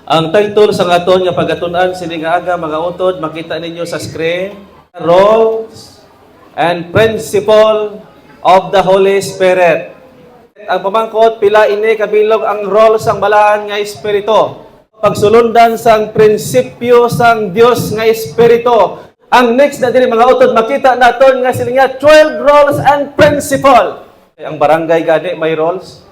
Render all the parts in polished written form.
Ang title sa aton nga pagatunan sini nga aga mga utod makita ninyo sa screen, Roles and Principle of the Holy Spirit. Ang pamangkot pila ini kabilog ang role sang balaan nga espiritu. Pagsulundan sang prinsipyo sang Dios nga espiritu. Ang next na diri mga utod makita naton nga sila nga 12 roles and principle. Ang barangay gani may roles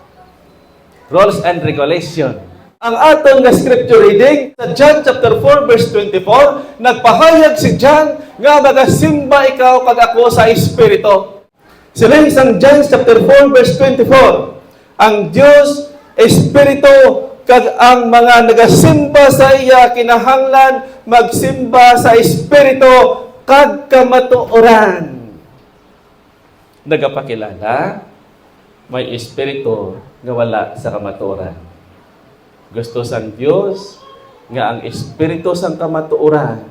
and regulation. Ang aton nga scripture reading sa John chapter 4 verse 24, nagpahayag si John nga magasimba ikaw kag ako sa espiritu. Siling sang John chapter 4 verse 24, ang Dios espiritu kag ang mga nagasimba sa iya kinahanglan magsimba sa espiritu kag kamatuoran. Nagapakilala may espiritu nga wala sa kamatuoran. Gusto sang Dios nga ang espiritu sang kamatuoran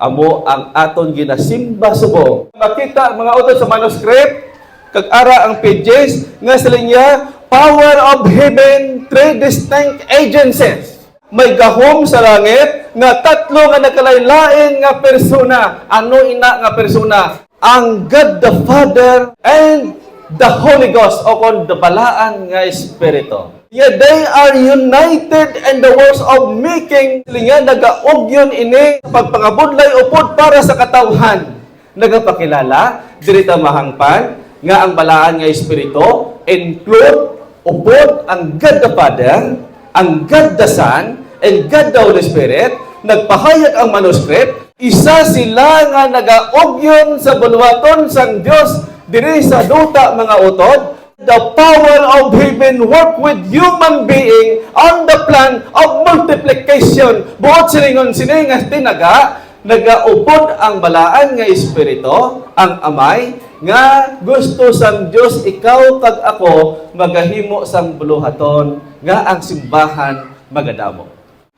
amo ang aton ginasimba subong. Makita mga utod sa manuscript kag ara ang pages nga sila niya power of heaven, three distinct agencies. May gahom sa langit nga tatlo nga nagkalain-lain nga persona. Ano ina nga persona? Ang God the Father and the Holy Ghost o kon the balaan nga espiritu. Yeah, they are united in the works of making. Sila nagaugyon ini pagpangabudlay upod para sa katawhan. Nagapakilala, dirita mahangpan, nga ang balaan nga espiritu include upod ang God the Father, ang God the Son, and God the Holy Spirit. Nagpahayag ang manuscript, isa sila nga nagaugyon sa bulwaton sang Dios diri sa duta mga utod. The power of heaven work with human being on the plan of multiplication. Buot silingon sini nga tinaga, nagaupod ang balaan nga espiritu, ang amay, nga gusto sang Dios ikaw kag ako magahimo sang buluhaton nga ang simbahan magadamo.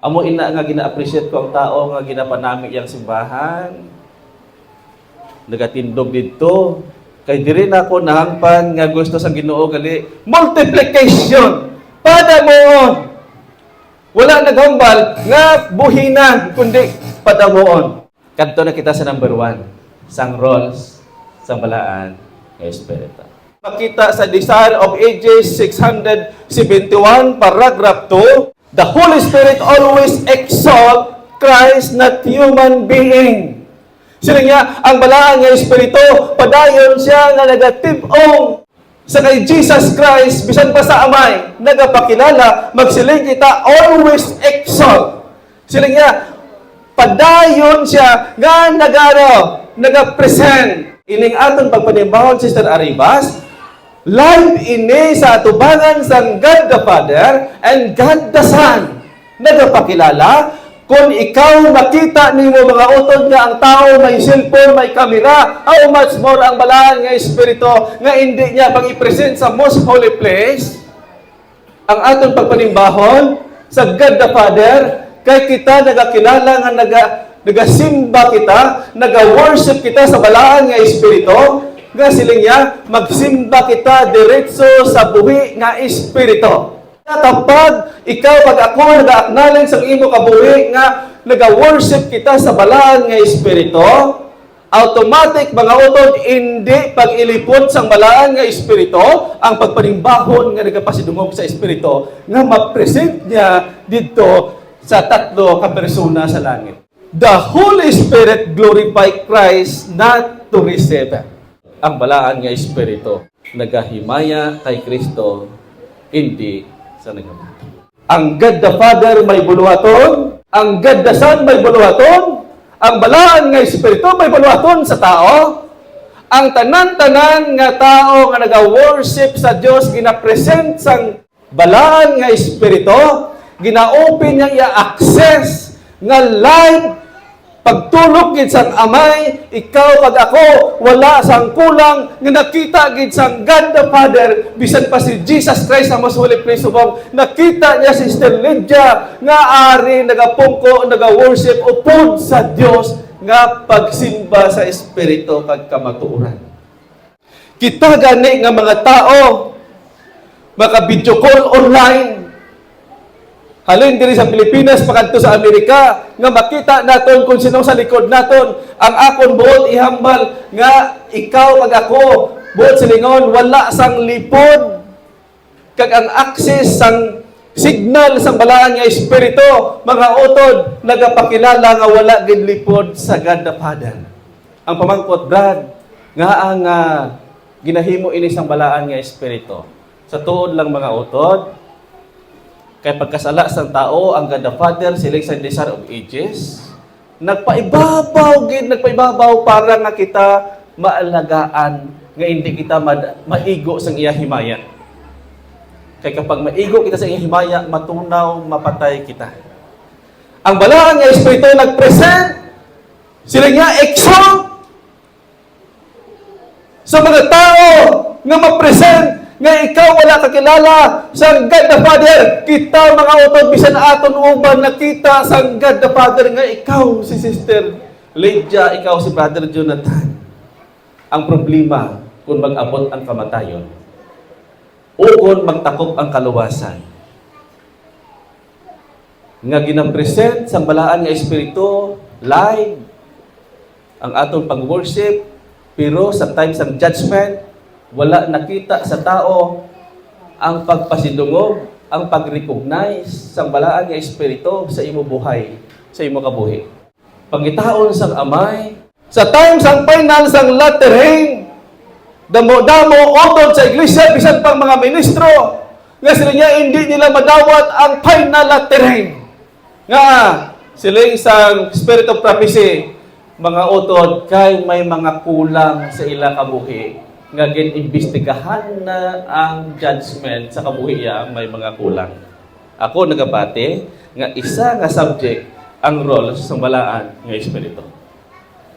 Amo ina nga gina-appreciate ko ang tao nga ginapanami iyang simbahan. Nagatindog didto. Kay diri na ako nahangpan nga gusto sa Ginoo gali multiplication. Padamoon. Wala naghambal nga buhinan kundi padamoon. Kadto na kita sa number 1, sang roles sa balaan nga espiritu. Makita sa Desire of Ages 671 paragraph 2, the Holy Spirit always exalt Christ, not human being. Sila nga, ang balaan nga espiritu, padayon siya nga nagatibong sa kay Jesus Christ, bisan pa sa amay, nagapakilala, magsiling kita, always exalt. Sila nga, padayon siya nga nagapresent. Ining aton pagpanimbahon, Sister Arribas, live ini sa atubangan sang God the Father and God the Son. Nagapakilala, kung ikaw makita nimo mga utod nga ang tao may cellphone, may kamera, how much more ang balaan nga espiritu nga hindi niya pag-i-present sa most holy place, ang aton pagpanimbahon sa God the Father, kay kita nagakilala nga nagasimba kita, naga-worship kita sa balaan nga espiritu, nga siling niya, magsimba kita diretso sa buhi nga espiritu. Kapag ikaw pag ako nag-acknowledge sa imo kabuhi nga naga-worship kita sa balaan nga espiritu, automatic mga utod hindi pag-ilipot sang balaan nga espiritu ang pagpanimbahon nga nagapasidungog sa espiritu nga ma-present niya dito sa tatlo ka persona sa langit. The Holy Spirit glorify Christ not to receive. Ang balaan nga espiritu nagahimaya kay Kristo, hindi sa nagabuto. Ang God the Father may buluhaton, ang God the Son may buluhaton, ang balaan nga espiritu may buluhaton sa tao. Ang tanan-tanan nga tao nga naga-worship sa Dios gina-present sang balaan nga espiritu, gina-open niya i-access nga live pagtulog gid sang amay, ikaw kag ako wala sang kulang nga nakita gid sang God the Father, bisan pa si Jesus Christ sa most holy place subong nakita niya si Sister Lydia nga ari nagapungko, naga-worship upod sa Dios nga pagsimba sa espiritu kag kamatuoran. Kita gani nga mga tao maka video call online Halin diri sa Pilipinas pakanto sa Amerika nga makita naton kung sino sa likod naton. Ang akon buot ihambal nga ikaw kag ako buot silingon wala sang lipod kag ang access sang signal sang balaan nga espiritu mga utod nagapakilala nga wala gid lipod sa God the Father. Ang pamangkot Brad nga ang ginahimo ini sang balaan nga espiritu. Sa tuod lang mga utod kay pagkasala sang tao, ang God the Father, sila sa Desire of Ages, nagpaibabaw para nga kita maalagaan, nga hindi kita maigo sang iya himaya. Kay kapag maigo kita sa iya himaya, matunaw, mapatay kita. Ang balaan nga Espiritu nag-present, sila nga exalt sa mga tao nga ma-present nga ikaw wala kakilala sa God the Father. Kita mga utod, bisan aton uban nakita sa God the Father nga ikaw si Sister Lydia, ikaw si Brother Jonathan. Ang problema kung mag-abot ang kamatayon o kung magtakop ang kaluwasan. Nga ginapresent sa balaan nga Espiritu, live, ang aton pag-worship, pero sa time sa judgment, wala nakita sa tao ang pagpasidungog, ang pag-recognize sa balaan nga Espiritu sa imo buhay, sa imo kabuhi. Pangitaon sang amay, sa time sang final sang latter rain, damo-damo utod sa iglesia, bisan pang mga ministro, nga sila niya hindi nila madawat ang final latter rain. Nga sila isang spirit of prophecy, mga utod, kay may mga kulang sa ila kabuhi. Nga gin-imbestigahan na ang judgment sa kabuhiya may mga kulang. Ako nagabati nga isa nga subject ang role sa balaan nga Espiritu.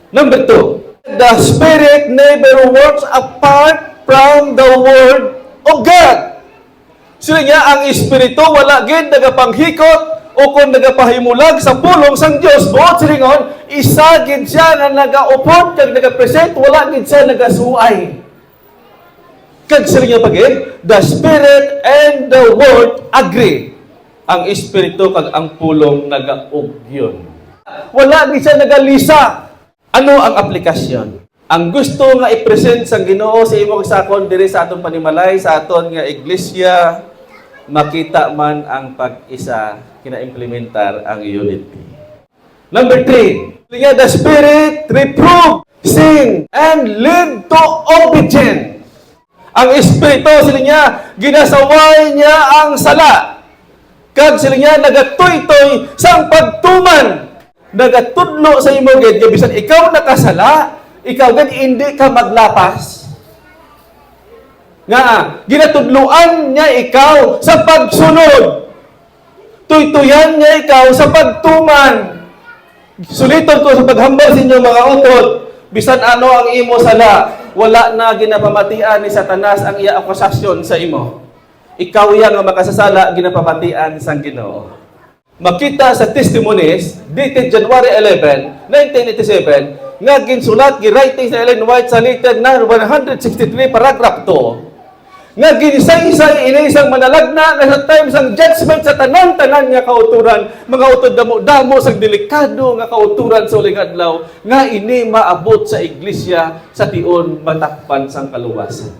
Number 2, the Spirit never works apart from the Word of God. Sila nga ang Espiritu wala gid nagapanghikot o kung nagapahimulag sa pulong sang Dios buot silingon, isa gid siya nga nagaupod kag nagapresent, wala gid siya nagasuay. Kag sila nga pagid, the Spirit and the Word agree. Ang Espiritu kag ang pulong nagaugyon. Wala di siya nagalisa. Ano ang aplikasyon? Ang gusto nga i-present sa Ginoo sa imong sakon diri sa aton panimalay, sa aton nga iglesia, makita man ang pag-isa, kina-implementar ang unity. Number 3, the Spirit reprove, sing, and lead to obedience. Ang Espiritu sila niya, ginasaway niya ang sala. Kag sila niya nagatoy-toy sang pagtuman. Nagatudlo sa imo gid, bisan ikaw nakasala, ikaw gid hindi ka maglapas. Nga, ginatudluan niya ikaw sa pagsunod. Tuytuyan niya ikaw sa pagtuman. Suliton ko sa paghambal sa inyo mga utod, bisan ano ang imo sala, wala na ginapamatian ni Satanas ang iya akusasyon sa imo. Ikaw yang makasasala, ginapamatian sang Ginoo. Makita sa testimonies, dated January 11, 1987, nga ginsulat, gi-writing sa Ellen White sa letter na 163, paragraph 2, nga ginisay-isay inisang manalagna na sa time sang judgment sa tanan-tanan nga kauturan, mga utod damo-damo sang delikado nga kauturan sa uling adlaw, nga ini maabot sa iglesia sa tion matakpan sang kaluwasan.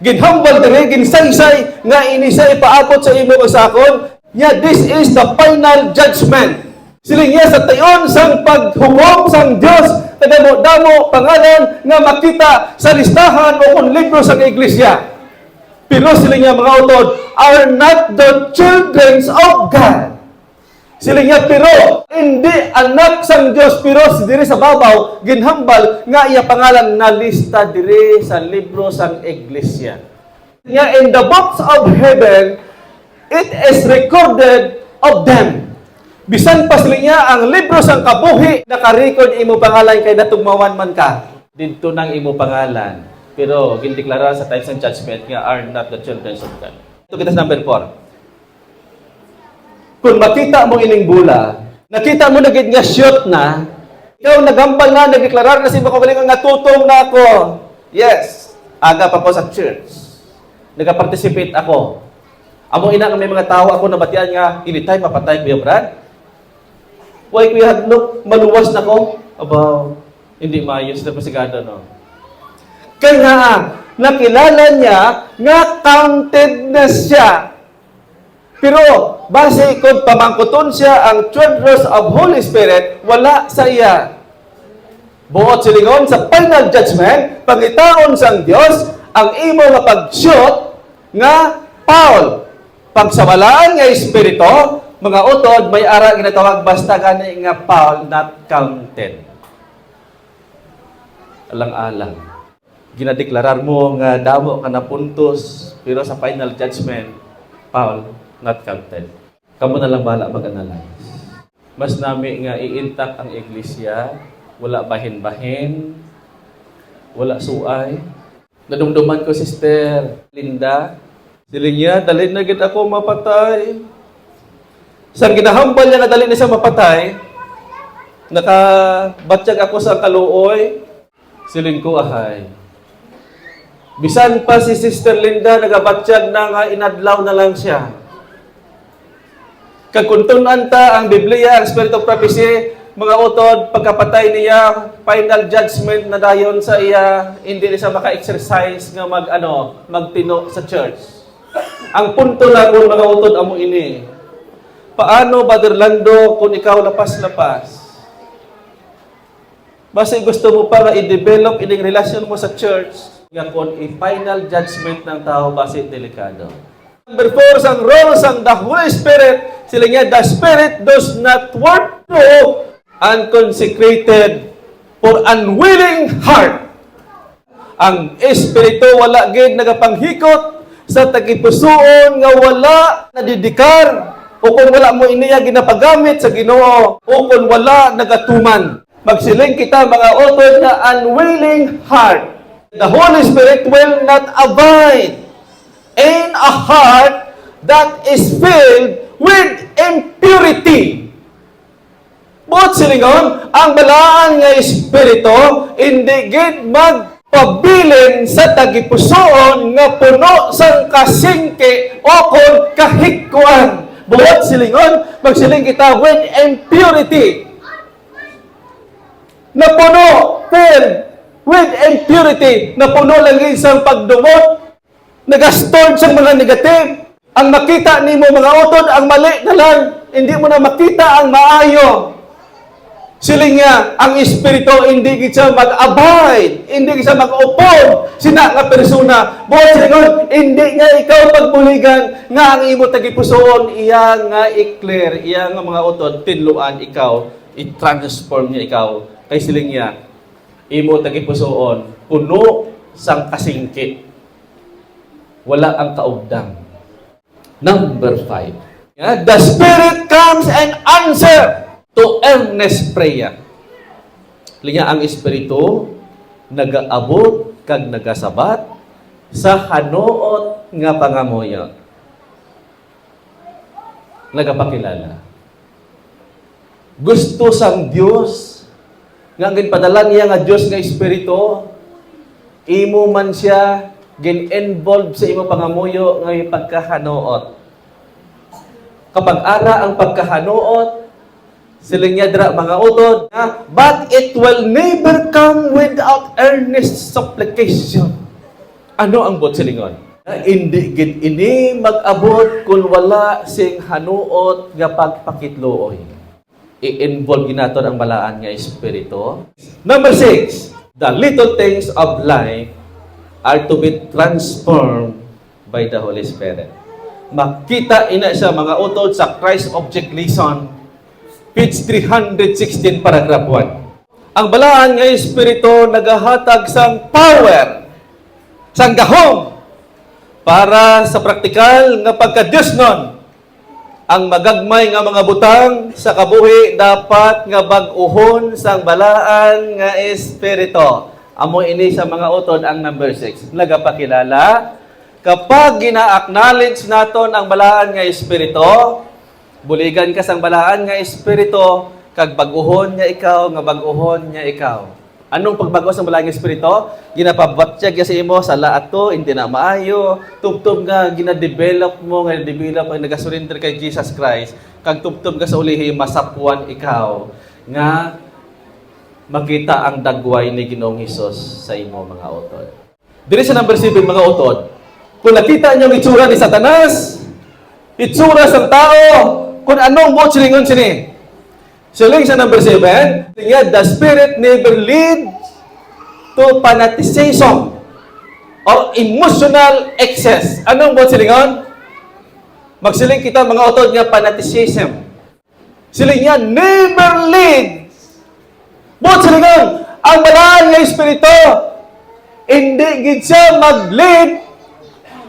Ginhambal diri, ginisay-isay nga inisay paabot sa imo kasakon, nga this is the final judgment. Siling niya sa tion sang paghukom sang Dios, kadamo-damo pangalan nga makita sa listahan o kung libro sa iglesia. Pero siling niya mga utod are not the children of God. Siling niya pero hindi anak sang Dios, pero diri sa babaw ginhambal nga iya pangalan na lista diri sa libro sang iglesia. Nga in the books of heaven it is recorded of them. Bisan pa sila niya ang libro sang kabuhi, naka-record imo pangalan kay natugmawan man ka. Dito nang imo pangalan. Pero gindeklara sa time sang judgment nga are not the children of God. Ito kita sa number 4. Kung makita mo ining bula, nakita mo na gid nga shoot na, ikaw nagambal na, nagdeklarar na si Makabaling nga tutong na ako. Yes, aga pa po sa church. Nag-participate ako. Amo ina nga may mga tao ako nabatian nga ilitay mapatay Kuya Brad. Why Kuya Hadlok, maluwas na ko? Abaw, hindi maayos na pasigado, no? Kaya nga, nakilala niya nga counted na siya. Pero, base kung pamangkuton siya ang treasures of Holy Spirit, wala sa iya. Buot silingon sa final judgment, pangitaon sang Dios ang imo nga pag-shoot nga Paul. Pagsawalaan nga Espiritu, mga utod, may ara ginatawag basta gani nga Paul not counted. Alang-alang. Ginadeklarar mo nga damo ka na puntos, pero sa final judgment, Paul not counted. Kamu na lang bahala mag-analyze. Mas nami nga i-intact ang iglesia, wala bahin-bahin, wala suay. Nadumduman ko, Sister Linda. Siling niya, dalhin na gid ako mapatay. Sa ginahambal niya na dalhin na siya mapatay, nakabatsyag ako sa kaluoy, siling ko, ahay. Bisan pa si Sister Linda, nagabatsyag na nga, inadlaw na lang siya. Kagkuntunan ta ang Biblia, ang Spirit of Prophecy, mga utod, pagkapatay niya, final judgment na dayon sa iya, hindi na siya maka-exercise nga magtino sa church. Ang punto na kung mga utod amo ini, paano, Brother Lando, kung ikaw lapas-lapas? Basta gusto mo pa nga i-develop ining relasyon mo sa church, nga kung i-final judgment ng tao, basta delikado. Number 4, sang role sang the Holy Spirit, sila nga, the Spirit does not work through unconsecrated for unwilling heart. Ang Espiritu wala gid nagapanghikot sa tagipusoon nga wala nadidikar o kung wala mo iniya ginapagamit sa Ginoo o kung wala nagatuman. Magsiling kita mga utod na unwilling heart. The Holy Spirit will not abide in a heart that is filled with impurity. But silingon, ang balaan nga Espiritu, hindi gid magpabilin sa tagipusoon nga puno sang kasingke o kon kahikuan. Buot silingon, magsiling kita with impurity. Napuno, filled with impurity. Napuno lang isang pagdumot. Nag-stored sa mga negative. Ang makita ni mo mga utod, ang mali na lang. Hindi mo na makita ang maayo. Siling nga, ang Espiritu hindi siya mag-abide, hindi siya mag-upod, sina nga persona. Buhat silingon, hindi nga ikaw pagbuligan, nga ang imo tagipusoon, iya nga i-clear, iya nga mga utod, tinluan ikaw, i-transform niya ikaw. Kay siling niya, imo tagipusoon, puno sang kasingkit. Wala ang kaugdang. Number 5. The Spirit comes and answer to earnest prayer. Linya ang Espiritu nagaabot kag nagasabat sa hanuot nga pangamuyo. Nagapakilala. Gusto sang Dios nga ginpadala niya nga Dios nga Espiritu, imo man siya gin-involve sa imo pangamuyo nga pagkahanuot. Kapag ara ang pagkahanuot, siling niya dira mga utod, but it will never come without earnest supplication. Ano ang bot silingon? Hindi gid ini mag-abot kung wala sing hanuot nga pagpakitlooy. I-involve ginaton ang balaan nga Espiritu. Number 6, the little things of life are to be transformed by the Holy Spirit. Makita ina siya mga utod sa Christ Object Lesson, page 316, paragraph 1. Ang balaan nga Espiritu nagahatag sang power, sang gahom, para sa praktikal nga pagka-Diyos nun. Ang magagmay nga mga butang sa kabuhi dapat nga bag-uhon sang balaan nga Espiritu. Amo ini sa mga utod ang number 6. Nagapakilala, kapag gina-acknowledge naton ang balaan nga Espiritu, buligan ka sang balaan nga Espiritu, kag bag-uhon niya ikaw, nga bag-uhon niya ikaw. Anong pagbago sa balaang espiritu? Ginapabatsyag sa imo sa laato, hindi na maayo. Tubtob nga gina-develop mo, nga develop ang nagasurrender kay Jesus Christ. Kag tubtob ka sa ulihi masapwan ikaw nga makita ang dagway ni Ginoong Hesus sa imo mga utod. Diri sa number 7 mga utod, kung nakita niyo ang itsura ni Satanas, itsura sa tao, kung anong buot silingon sini. Siling sa number 7, the Spirit never leads to fanaticism or emotional excess. Anong buot silingon? Magsiling kita mga utod nga fanaticism. Siling niya, never leads. Buot silingon, ang banal nga Espiritu, hindi gid siya mag-lead,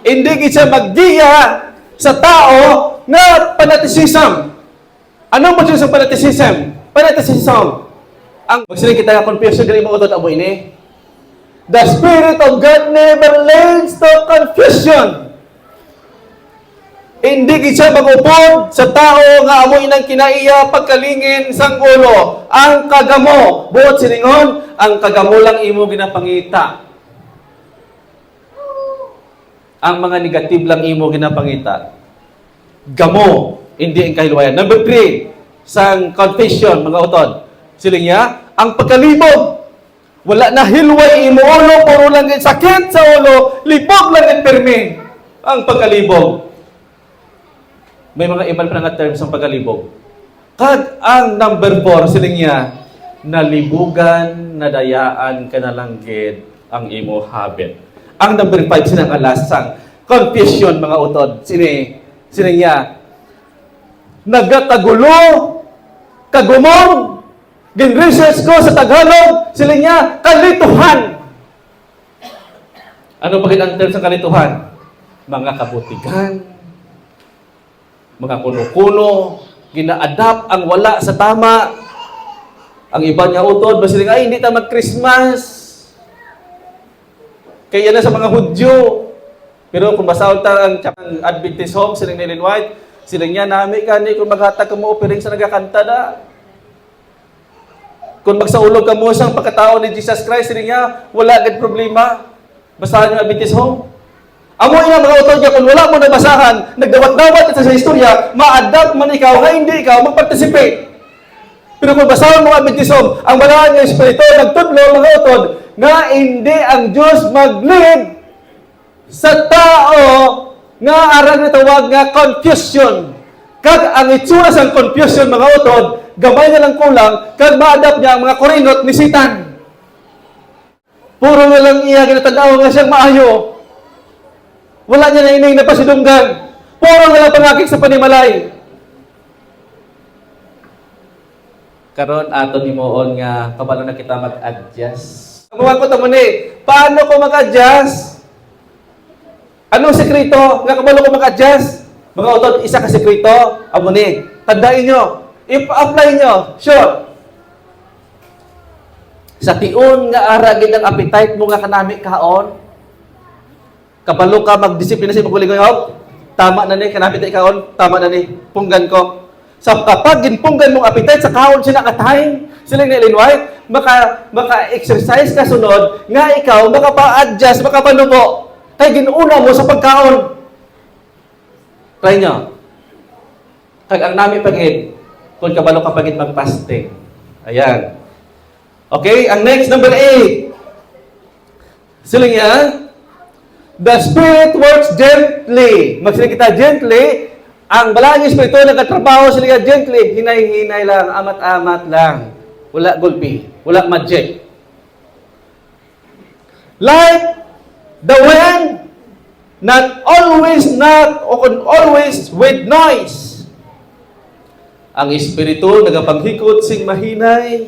hindi gid siya maggiya sa tao nga fanaticism. Anong mo sa fanaticism? Fanaticism. Ang magsiling kita nga confusion diri mo utod amo ini. The Spirit of God never leads to confusion. Hindi gid siya magupod sa tao nga amo inang kinaiya pagkalingin sang ulo. Ang kagamo, buot silingon, ang kagamo lang imo ginapangita. Ang mga negative lang imo ginapangita. Gamo, hindi ang kahiluwayan. Number 3, sang confession, mga utod. Siling niya, ang pagkalibog. Wala na hilway imo ulo, puro lang sakit sa ulo, libog lang ang permi. Ang pagkalibog. May mga iban pa nga terms ang pagkalibog. Kag ang number 4, siling niya, nalibugan, nadayaan ka na lang gid ang imo habit. Ang number 5, sinang alas, sang confession, mga utod. Siling niya, nagkakagulo, kagumong, gin-research ko sa Tagalog, sila niya, kalituhan. Ano pa ang term sa kalituhan? Mga kabutigan, mga kuno-kuno, gina-adapt ang wala sa tama. Ang iba niya utod, basta ay hindi ta mag-Christmas. Kaya na sa mga Hudyo. Pero kung basahon ta ang Adventist home, silang Ellen White, silang niya, nami ka ni, kung maghatag ka mo opiring sa nagakanta na. Kung magsaulog ka mo siyang pagkatao ni Jesus Christ, silang niya, wala agad problema. Basahan yung Adventist home. Amo yung mga utod niya, kung wala mo nabasahan, nagdawat-dawat ito sa istorya, ma-adapt man ikaw, nga hindi ikaw, mag-participate. Pero kung basahan mo ang Adventist home, ang malahan ng Espiritu, nagtudlo mga utod, nga hindi ang Diyos mag-lead sa tao nga arang natawag nga confusion. Kag ang itsura sa confusion mga utod, gamay na lang kulang, kag ma-adapt niya ang mga korinot ni Satan. Puro nga lang iya ginatanaw nga siyang maayo. Wala niya na ining napasidunggan. Puro nga lang pangakik sa panimalay. Karon ato ni moon nga kabalo na kita mag-adjust. Ang ko tamo ni, paano ko mag-adjust? Anong sekreto? Nga kabalo ko mag-adjust? Mga utod, isa ka sekreto, amo ni. Tandaan nyo, i-apply nyo, sure. Sa tiun nga aragin ang appetite mo nga kanami kaon, kabalo ka mag-disiplina sa pagkuligoy, tama na ni, kanami tayo kaon, tama na ni, punggan ko. Sa kapag ginpunggan mong appetite sa kaon siya nakatime, sila ni Ellen White, maka-exercise ka sunod, nga ikaw, makapa-adjust, makapanubo, kaya ginuna mo sa pagkaon. Try nyo. Kag ang nami pagid, kung kabalo ka pagid mag-fasting. Ayan. Okay, ang next, number 8. Sila niya, the Spirit works gently. Magsiling kita gently, ang balaan ng Espiritu nagkatrabaho sila gently, hinay-hinay lang, amat-amat lang. Wala gulpi, wala magic. Like the wind, not always with noise. Ang Espiritu nagapaghikot sing mahinay,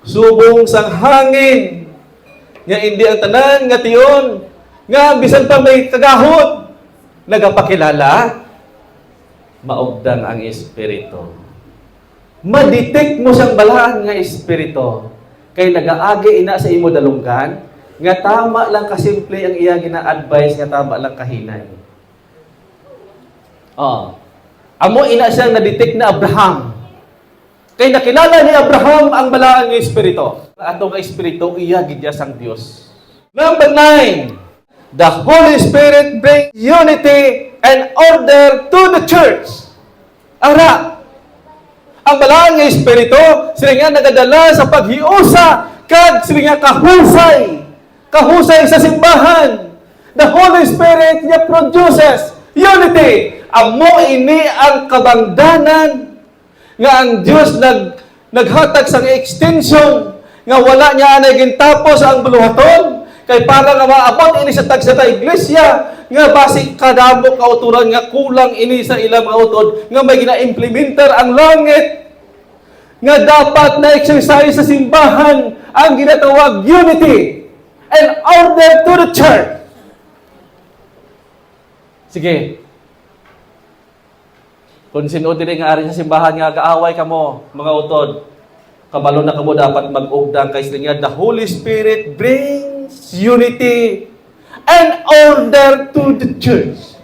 subong sang hangin, nga hindi ang tanan nga tiyon, nga bisan pa may kagahod, nagapakilala, maugdang ang Espiritu. Ma-detect mo siyang balaan nga Espiritu. Kay nagaagi ina sa imo dalunggan, nga tama lang kasimple ang iya gina-advise, nga tama lang kahinay. Amo ina siyang na-detect na Abraham. Kay nakilala ni Abraham ang balaan nga Espiritu. Atong espiritu iya gidya sang Dios. Number 9, the Holy Spirit brings unity and order to the church. Ara, ang balaang nga espiritu sila nga nagadala sa paghiusa kag sila nga kahusay sa simbahan. The Holy Spirit niya produces unity. Amo ini ang kabangdanan nga ang Dios naghatag sang extension nga wala niya anay gintapos ang buluhaton kay para nga maabot ini sa tagsa ta iglesia nga basi kadamo kauturan nga kulang ini sa ilang mga utod nga may gina-implementer ang langit nga dapat na exercise sa simbahan ang ginatawag unity and order to the church. Sige. Kung sino diri nga ari sa simbahan nga gaaway kamo, mga utod, kabalo na kamo dapat mag-ugdang kay sila nga the Holy Spirit brings unity and order to the church.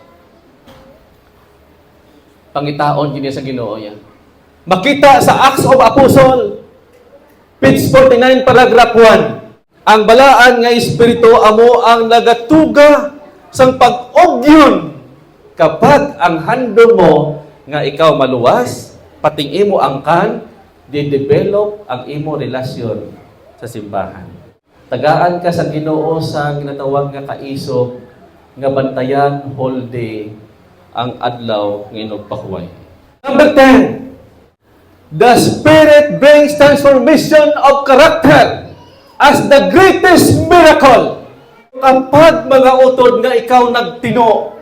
Pangitaon kini sa Ginoo yan. Makita sa Acts of Apostle, page 49, paragraph 1. Ang balaan nga espiritu amo ang nagatuga sang pag-ugyon kapag ang handom mo nga ikaw maluwas, pating imo ang di-develop ang imo relasyon sa simbahan. Tagaan ka sa Ginoo sa ginatawag nga kaisog nga bantayan whole day ang adlaw nga inugpahuway. Number 10, the Spirit brings transformation of character as the greatest miracle. Kapag mga utod nga ikaw nagtino,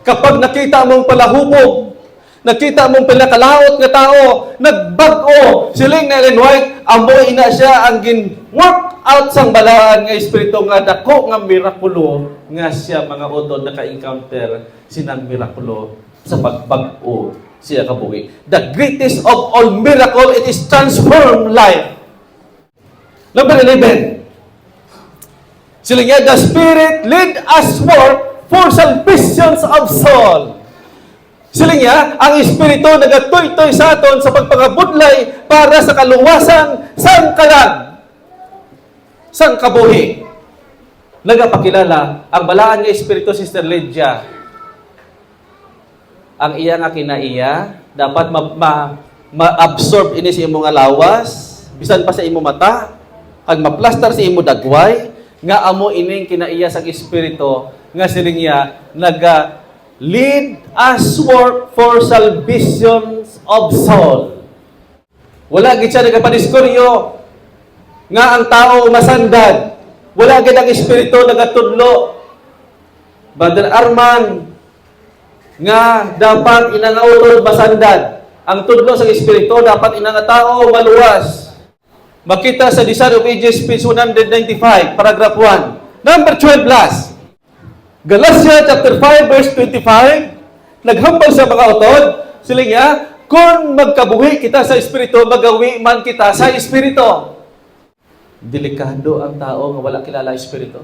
kapag nakita mong palahubog, nakita mong pinakalaot nga tao, nagbag-o, siling na Ellen White, amoy na siya ang gin-work out sang balaan nga espiritu nga dako nga mirakulo nga siya mga utod naka-encounter sinang mirakulo sa pagbag-o siya kabuhi. The greatest of all miracle, it is transformed life. Number 11, sila nga, the Spirit lead us work for salvations of soul. Sila nga, ang Espiritu nagatoy-toy sa aton sa pagpangabudlay para sa kaluwasan sang kalag, sang kabuhi. Nagapakilala, ang balaan nga Espiritu, Sister Lydia, ang iya nga kinaiya, dapat ma-absorb ini sa imong lawas, bisan pa sa imong mata, kag maplastar sa imong dagway, nga amo ining kinaiya sang Espiritu, nga siling iya, lead us work for salvations of soul. Wala gid siya nagapadiskuryo nga ang tao masandad. Wala gid ang espiritu nagatudlo. Brother Arman nga dapat inangautod masandad. Ang tudlo sa espiritu dapat inanga tao maluwas. Makita sa Design of Ages page 195 paragraph 1. Number 12 last. Galatia chapter 5 verse 25, naghambal sa mga utod, sila nga, kung magkabuhi kita sa Espiritu, magawi man kita sa Espiritu. Delikado ang tao nga wala kilala Espiritu.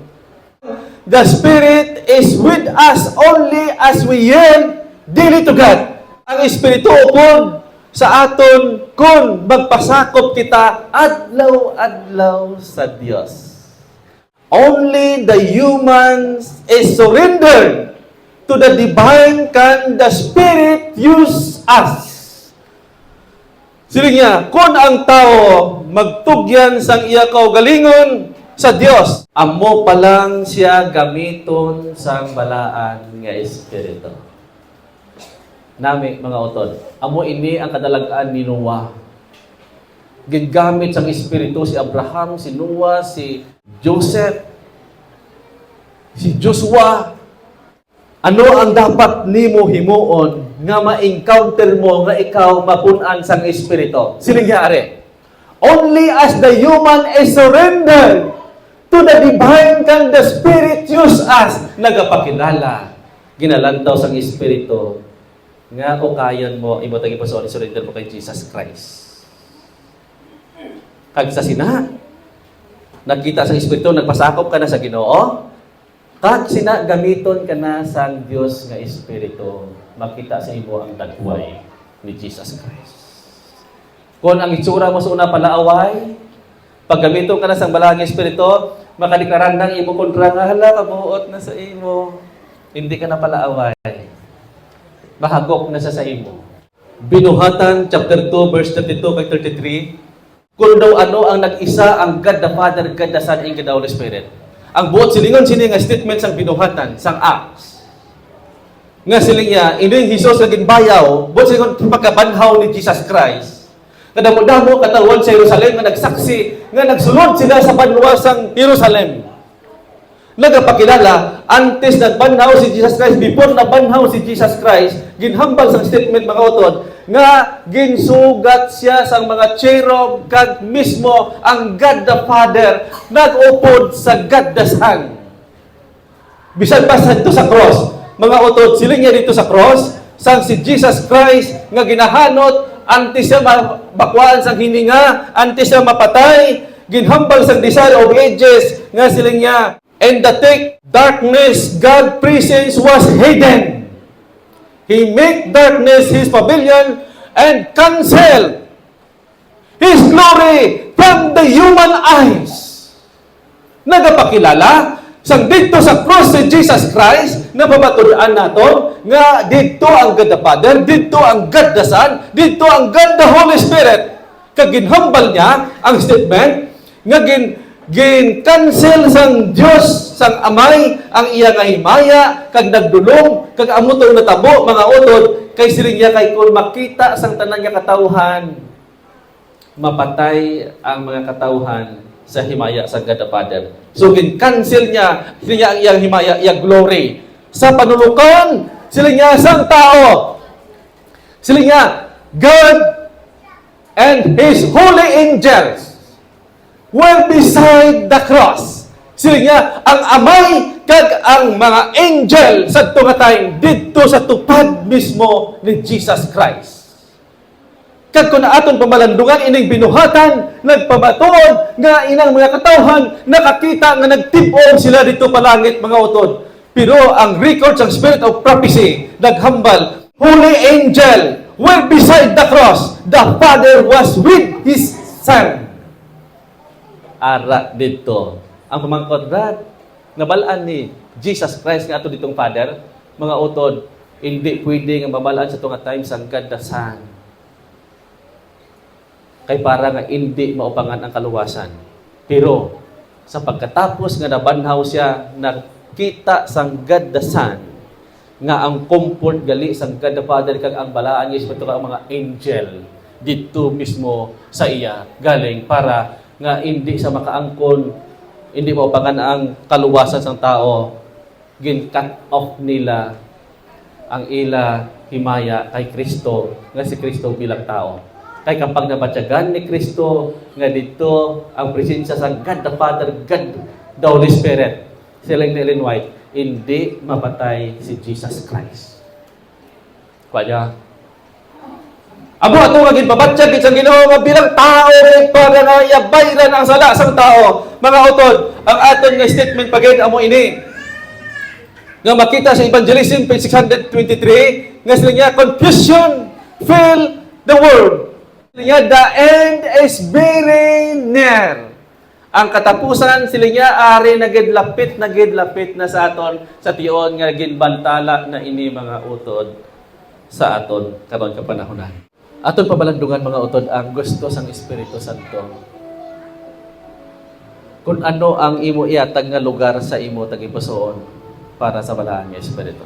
The Spirit is with us only as we yield daily to God. Ang Espiritu upod sa aton kung magpasakop kita adlaw-adlaw sa Dios. Only the humans is surrendered to the divine can the Spirit use us. Sila niya, kung ang tao magtugyan sang iya kaugalingon sa Dios, amo pa lang siya gamiton sang balaan nga Espiritu. Nami, mga utod, amo ini ang kadalagaan ni Noah. Gingamit sang Espiritu si Abraham, si Noah, si Joseph, si Joshua. Ano ang dapat nimo himuon nga ma-encounter mo nga ikaw mapunan sang Espiritu? Sinigyari. Only as the human is surrendered to the divine can the Spirit use us. Nagapakilala. Ginalantaw sang Espiritu. Nga o kayan mo, imo tagi pa surrender mo kay Jesus Christ. Kag sa sina, nakita sa Espiritu, nagpasakop ka na sa Ginoo, kag sina, gamiton ka na sa Diyos nga Espiritu, makita sa imo ang dagway ni Jesus Christ. Kung ang itsura mo sa una palaaway, Paggamito ka na sa balang espiritu, makadeklarang ng imo kontra nga, hala, kabuot na sa imo. Hindi ka na pala away. Mahagok na sa imo. Binuhatan, chapter 2, verse 32 by 33, kung daw ano ang nag-isa ang God the Father, God the Son, and God the Holy Spirit. Ang buot silingon sini nga statement sang binuhatan, sang Acts. Nga siling niya, ining Jesus nga ginbayaw, buot silingon pagkabanhaw ni Jesus Christ. Kadamo-damo katawan sa Jerusalem nga nagsaksi nga nagsulod sila sa banwasang Jerusalem. Nagapakilala, antes nagbanhaw si Jesus Christ, before nabanhaw si Jesus Christ, ginhambal sa statement mga utod, nga ginsugat siya sa mga cherub, kag mismo ang God the Father, nag-upod sa God the Son. Bisan pa sa dito sa cross, mga utod, siling niya dito sa cross, sang si Jesus Christ, nga ginahanot, antes siya mabakwaan sa hininga, antes siya mapatay, ginhambal sa desire of ages, nga siling niya, in the thick darkness, God's presence was hidden. He made darkness His pavilion and concealed His glory from the human eyes. Nagapakilala, sang dito sa cross si Jesus Christ, na pamatudaan nato, nga dito ang God the Father, dito ang God the Son, dito ang God the Holy Spirit. Kaginhambal niya ang statement, nga gin-cancel sang Dios sang Amay ang iya nga himaya kag nagdulong kag amutong natabo mga utod kay siling niya kay kung makita sang tanan nga katawhan mapatay ang mga katawhan sa himaya sa God the Father. So gin-cancel niya siling niya ang iyang himaya, iyang glory sa panulukan siling niya sang tao. Siling niya God and His holy angels were beside the cross. Sila nga, ang amay kag ang mga angel sa tunga time dito sa tupad mismo ni Jesus Christ. Kag kung aton pamalandungan ining binuhatan, nagpamatuod nga inang mga katawhan, nakakita nga nagtipon sila dito palangit mga utod. Pero ang record sa spirit of prophecy, naghambal, holy angel were beside the cross. The Father was with His Son. Ara dito. Ang pamangkot, Brad, nabalaan ni Jesus Christ nga ato ditong Father, mga utod, hindi pwede nga mabalaan sa tunga time sa God the Son. Kay para nga hindi maupangan ang kaluwasan. Pero, sa pagkatapos nga nabanhaw siya, nakita sang God the Son, nga ang comfort gali sang God the Father, kag ang balaan niya sa ang mga angel, dito mismo sa iya, galing para nga hindi sa makaangkon, hindi maupangan ang kaluwasan ng tao, gin-cut off nila ang ila himaya kay Kristo, nga si Kristo bilang tao. Kay kapag nabatyagan ni Kristo, nga dito ang presensya sa God the Father, God the Holy Spirit, silang ni Ellen White, hindi mapatay si Jesus Christ. Kaya, amo ato nga ginpabatyag sa Ginoo nga bilang tao para nga yabayran ang sala sang tao. Mga utod, ang aton nga statement pagid amo ini. Nga makita sa Evangelism page 623 nga sila niya confusion fill the world. Sila niya the end is very near. Ang katapusan sila niya ari nagidlapit na sa aton sa tion nga ginbantala na ini mga utod sa aton karon kapanahonan. Aton pabalandungan mga utod ang gusto sang Espiritu Santo. Kung ano ang imo iatag nga lugar sa imo tagipusoon para sa balaan nga Espiritu.